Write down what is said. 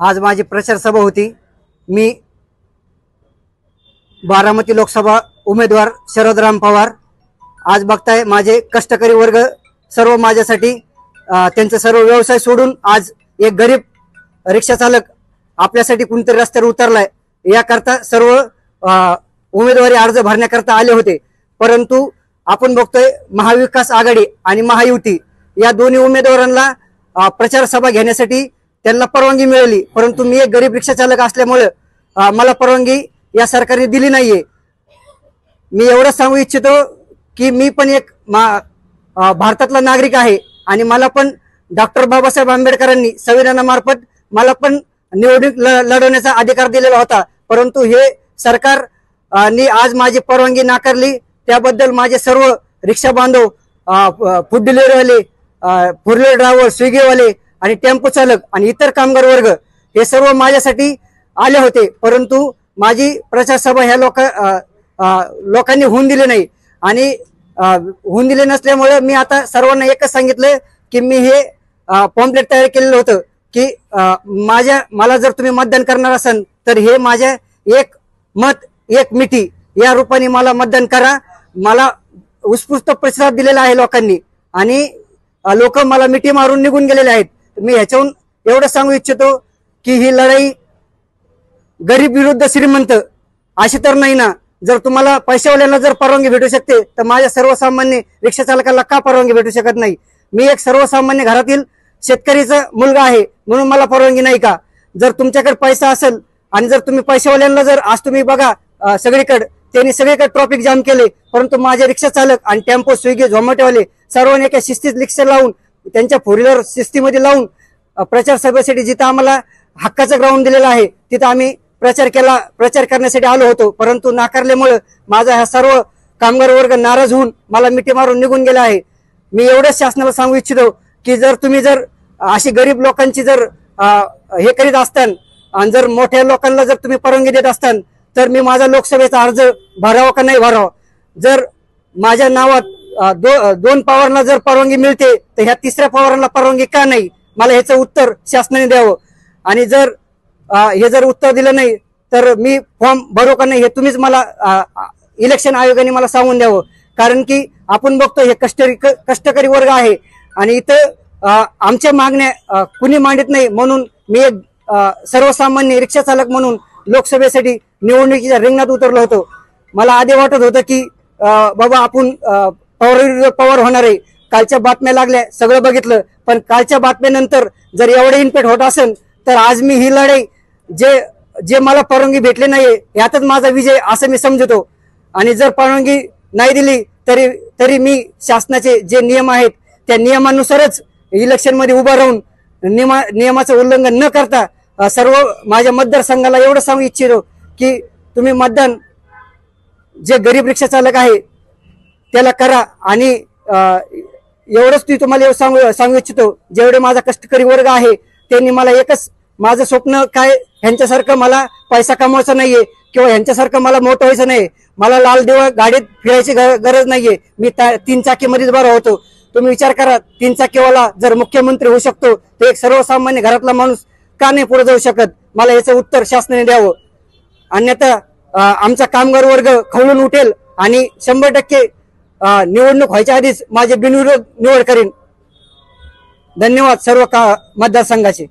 आज माझी प्रचार सभा होती। मी बारामती लोकसभा उमेदवार शरदराम पवार। आज बघताय माझे कष्टकरी वर्ग सर्व माझ्यासाठी त्यांचा सर्व व्यवसाय सोडून आज एक गरीब रिक्षा चालक आपल्यासाठी कोणतरी रस्त्यावर उतरलाय याकरता सर्व उमेदवारी अर्ज भरण्याकरता आले होते। परंतु आपण बघतोय महाविकास आघाडी आणि महायुती या दोन्ही उमेदवारांना प्रचार सभा घेण्यासाठी त्यांना परवानगी मिळाली, परंतु मी एक गरीब रिक्षा चालक असल्यामुळे मला परवानगी या सरकारने दिली नाहीये। मी एवढंच सांगू इच्छितो की मी पण एक भारतातला नागरिक आहे आणि मला पण डॉक्टर बाबासाहेब आंबेडकरांनी संविधानामार्फत मला पण निवडणूक लढवण्याचा अधिकार दिलेला होता, परंतु हे सरकार नी आज माझी परवानगी नाकारली। त्याबद्दल माझे सर्व रिक्षा बांधव, फूड डिलिव्हरीवाले, फोर व्हीलर ड्रायव्हर, स्विगीवाले आणि टेम्पो चालक आणि इतर कामगार वर्ग हे सर्व माझ्यासाठी आले होते, परंतु माझी प्रचार सभा ह्या लोकांनी होऊन दिली नाही। आणि होऊन दिले नसल्यामुळे मी आता सर्वांना एकच सांगितलं की मी हे पॉम्पलेट तयार केलेलं होतं की मला जर तुम्ही मतदान करणार असाल तर हे माझ्या एक मत एक मिठी या रूपाने मला मतदान करा। मला उत्स्फूर्त प्रतिसाद दिलेला आहे लोकांनी आणि लोक मला मिठी मारून निघून गेलेले आहेत। मी ह्याच्याहून एवढं सांगू इच्छितो की ही लढाई गरीब विरुद्ध श्रीमंत अशी तर नाही ना। जर तुम्हाला पैशावाल्यांना जर परवानगी भेटू शकते तर माझ्या सर्वसामान्य रिक्षा चालकाला का परवानगी भेटू शकत नाही? मी एक सर्वसामान्य घरातील शेतकरीचा मुलगा आहे म्हणून मला परवानगी नाही का? जर तुमच्याकडे पैसा असेल आणि जर तुम्ही पैशावाल्यांना जर आज तुम्ही बघा सगळीकडे त्यांनी सगळीकडे ट्रॅफिक जाम केले, परंतु माझे रिक्षा चालक आणि टेम्पो, स्विगी, झोमॅटोवाले सर्वांनी एका शिस्तीत रिक्षा लावून त्यांच्या फोर व्हीलर शिस्तीमध्ये लावून प्रचार सभेसाठी जिथं आम्हाला हक्काचं ग्राउंड दिलेलं आहे तिथं आम्ही प्रचार करण्यासाठी आलो होतो, परंतु नाकारल्यामुळे माझा हा सर्व कामगार वर्ग नाराज होऊन मला मिठी मारून निघून गेला आहे। मी एवढंच शासनाला सांगू इच्छितो की जर तुम्ही जर अशी गरीब लोकांची जर हे करीत असताल आणि जर मोठ्या लोकांना जर तुम्ही परवानगी देत असताल तर मी माझा लोकसभेचा अर्ज भरावा का नाही भरावा? जर माझ्या नावात दोन पवारांना जर परवानगी मिळते तर ह्या तिसऱ्या पवारांना परवानगी का नाही? मला ह्याचं उत्तर शासनाने द्यावं आणि जर हे जर उत्तर दिलं नाही तर मी फॉर्म भरू का नाही हे तुम्हीच मला इलेक्शन आयोगाने मला सांगून द्यावं। कारण की आपण बघतो हे कष्टकरी वर्ग आहे आणि इथं आमच्या मागण्या कुणी मांडत नाही, म्हणून मी एक सर्वसामान्य रिक्षा चालक म्हणून लोकसभेसाठी निवडणुकीच्या रिंगणात उतरलो होतो। मला आधी वाटत होतं की बाबा आपण पवार होणार आहे, कालच्या बातम्या लागल्या सगळं बघितलं, पण कालच्या बातम्यानंतर जर एवढे इन्पेट होत असेल तर आज मी ही लढाई जे मला परवानगी भेटली नाहीये यातच माझा विजय असं मी समजतो। आणि जर परवानगी नाही दिली तरी मी शासनाचे जे नियम आहेत त्या नियमानुसारच इलेक्शन मध्ये उभा राहून नियमाचं उल्लंघन न करता सर्व माझ्या मतदारसंघाला एवढं सांगू इच्छितो की तुम्ही मतदान जे गरीब रिक्षा चालक आहे त्याला करा। आणि एवढंच तुम्हाला सांगू इच्छितो, जेवढे माझा कष्टकरी वर्ग आहे त्यांनी मला एकच माझं स्वप्न काय, ह्यांच्यासारखं मला पैसा कमवायचा नाहीये किंवा ह्यांच्यासारखं मला मोठं व्हायचं नाही, मला लाल दिवा गाडीत फिरायची गरज नाहीये, मी 3 चाकीमध्येच बरा होतो। तुम्ही विचार करा, 3 चाकीवाला जर मुख्यमंत्री होऊ शकतो तर एक सर्वसामान्य घरातला माणूस का नाही पुढे जाऊ शकत? मला याचं उत्तर शासनाने द्यावं, अन्यथा आमचा कामगार वर्ग खवळून उठेल आणि 100% निवडणूक व्हायच्या आधीच माझे बिनविरोध निवड करीन। धन्यवाद सर्व मतदारसंघाचे।